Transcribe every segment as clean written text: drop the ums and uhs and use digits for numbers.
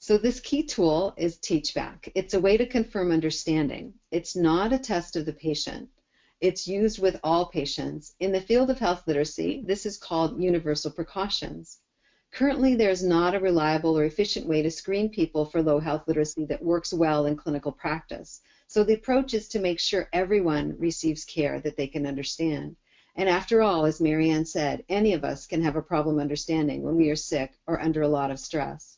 So this key tool is TeachBack. It's a way to confirm understanding. It's not a test of the patient. It's used with all patients. In the field of health literacy, this is called universal precautions. Currently, there's not a reliable or efficient way to screen people for low health literacy that works well in clinical practice. So the approach is to make sure everyone receives care that they can understand. And after all, as Marianne said, any of us can have a problem understanding when we are sick or under a lot of stress.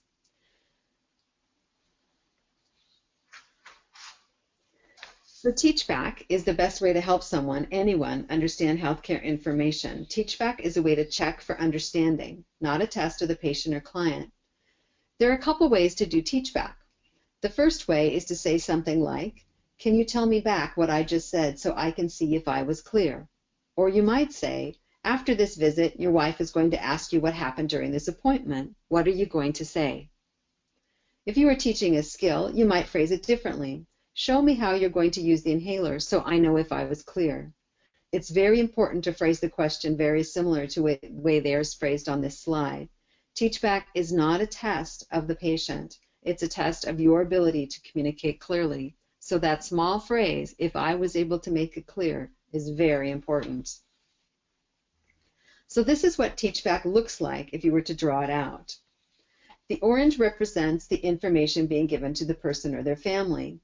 So TeachBack is the best way to help someone, anyone, understand healthcare information. TeachBack is a way to check for understanding, not a test of the patient or client. There are a couple ways to do TeachBack. The first way is to say something like, "Can you tell me back what I just said so I can see if I was clear?" Or you might say, "After this visit, your wife is going to ask you what happened during this appointment. What are you going to say?" If you are teaching a skill, you might phrase it differently. "Show me how you're going to use the inhaler so I know if I was clear." It's very important to phrase the question very similar to the way theirs phrased on this slide. TeachBack is not a test of the patient. It's a test of your ability to communicate clearly. So that small phrase, "if I was able to make it clear," is very important. So this is what TeachBack looks like if you were to draw it out. The orange represents the information being given to the person or their family.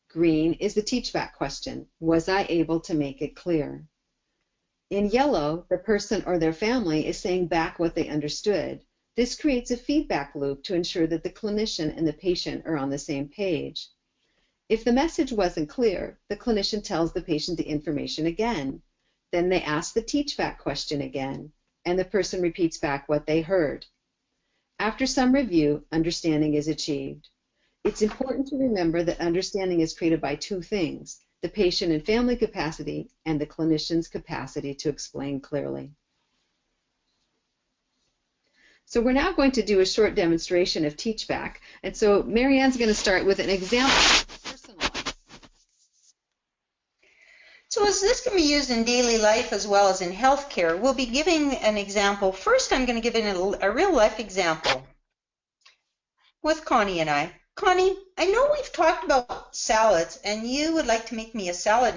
Green is the TeachBack question, "Was I able to make it clear?" In yellow, the person or their family is saying back what they understood. This creates a feedback loop to ensure that the clinician and the patient are on the same page. If the message wasn't clear, the clinician tells the patient the information again. Then they ask the TeachBack question again, and the person repeats back what they heard. After some review, understanding is achieved. It's important to remember that understanding is created by two things: the patient and family capacity and the clinician's capacity to explain clearly. So we're now going to do a short demonstration of TeachBack. And so Marianne's going to start with an example. So as this can be used in daily life as well as in healthcare, we'll be giving an example. First, I'm going to give a real-life example with Connie and I. Connie, I know we've talked about salads, and you would like to make me a salad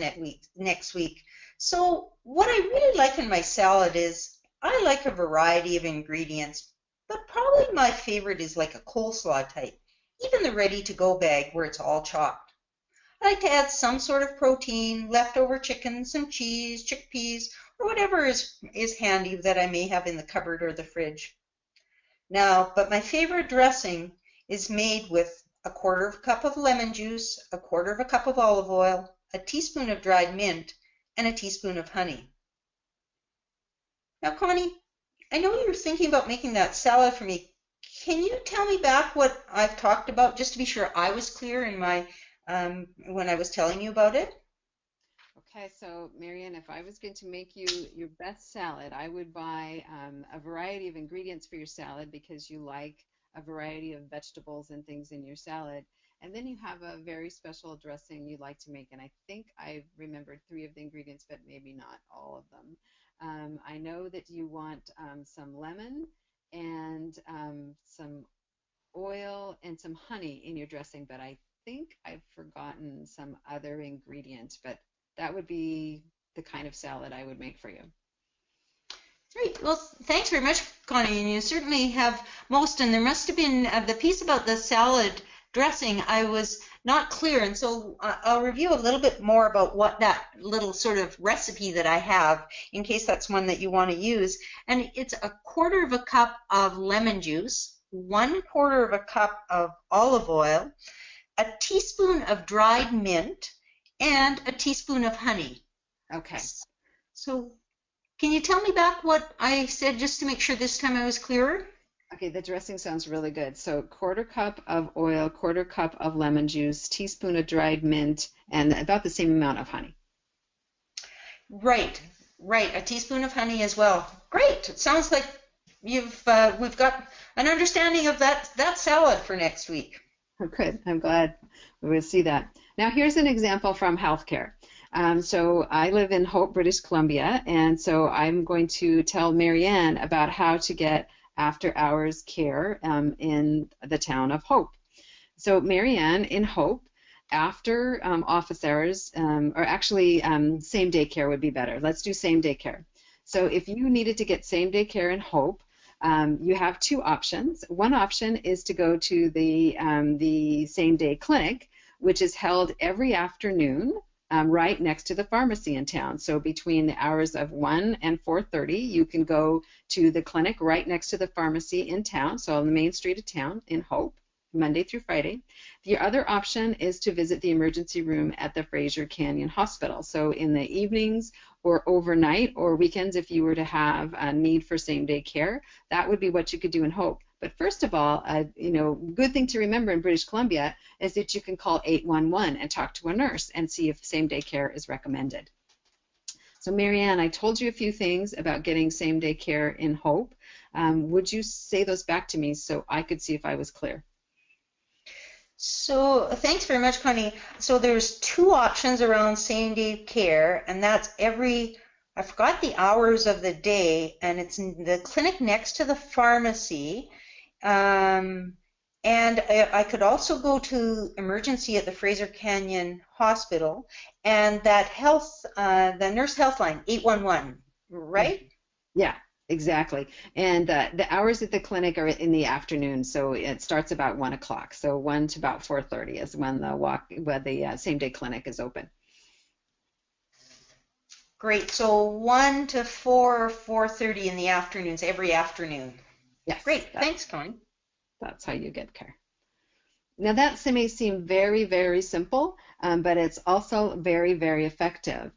next week. So what I really like in my salad is I like a variety of ingredients, but probably my favorite is like a coleslaw type, even the ready-to-go bag where it's all chopped. I like to add some sort of protein, leftover chicken, some cheese, chickpeas, or whatever is handy that I may have in the cupboard or the fridge. Now, but my favorite dressing is made with a 1/4 cup of lemon juice, a 1/4 cup of olive oil, a teaspoon of dried mint, and a teaspoon of honey. Now, Connie, I know you're thinking about making that salad for me. Can you tell me back what I've talked about, just to be sure I was clear in my when I was telling you about it? Okay, so Marianne, if I was going to make you your best salad, I would buy a variety of ingredients for your salad because you like a variety of vegetables and things in your salad. And then you have a very special dressing you like to make. And I think I remembered 3 of the ingredients, but maybe not all of them. I know that you want some lemon and some oil and some honey in your dressing, but I think I've forgotten some other ingredients, but that would be the kind of salad I would make for you. Great. Well, thanks very much, Connie. And you certainly have most. And there must have been the piece about the salad dressing, I was not clear. And so I'll review a little bit more about what that little sort of recipe that I have, in case that's one that you want to use. And it's a 1/4 cup of lemon juice, 1/4 cup of olive oil, a teaspoon of dried mint, and a teaspoon of honey. Okay. So can you tell me back what I said, just to make sure this time I was clearer? Okay, the dressing sounds really good. So 1/4 cup of oil, 1/4 cup of lemon juice, teaspoon of dried mint, and about the same amount of honey. Right, a teaspoon of honey as well. Great. It sounds like we've got an understanding of that salad for next week. Oh, good. I'm glad we will see that. Now here's an example from healthcare. So I live in Hope, British Columbia, and so I'm going to tell Marianne about how to get after-hours care in the town of Hope. So Marianne, in Hope, after office hours, or actually same day care would be better. Let's do same day care. So if you needed to get same day care in Hope, you have two options. One option is to go to the same day clinic, which is held every afternoon right next to the pharmacy in town. So between the hours of 1 and 4:30, you can go to the clinic right next to the pharmacy in town, so on the main street of town in Hope, Monday through Friday. The other option is to visit the emergency room at the Fraser Canyon Hospital. So in the evenings or overnight or weekends, if you were to have a need for same-day care, that would be what you could do in Hope. But first of all, good thing to remember in British Columbia is that you can call 811 and talk to a nurse and see if same-day care is recommended. So Marianne, I told you a few things about getting same-day care in Hope. Would you say those back to me so I could see if I was clear? So thanks very much, Connie. So there's two options around same-day care, and that's I forgot the hours of the day, and it's in the clinic next to the pharmacy. And I could also go to emergency at the Fraser Canyon Hospital, and that the nurse health line, 811, right? Yeah, exactly. And the hours at the clinic are in the afternoon, so it starts about 1 o'clock. So 1 to about 4:30 is when the same-day clinic is open. Great. So 1 to 4, 4:30 in the afternoons, every afternoon. Yes. Great. Thanks, Connie. That's how you get care. Now that may seem very, very simple, but it's also very, very effective.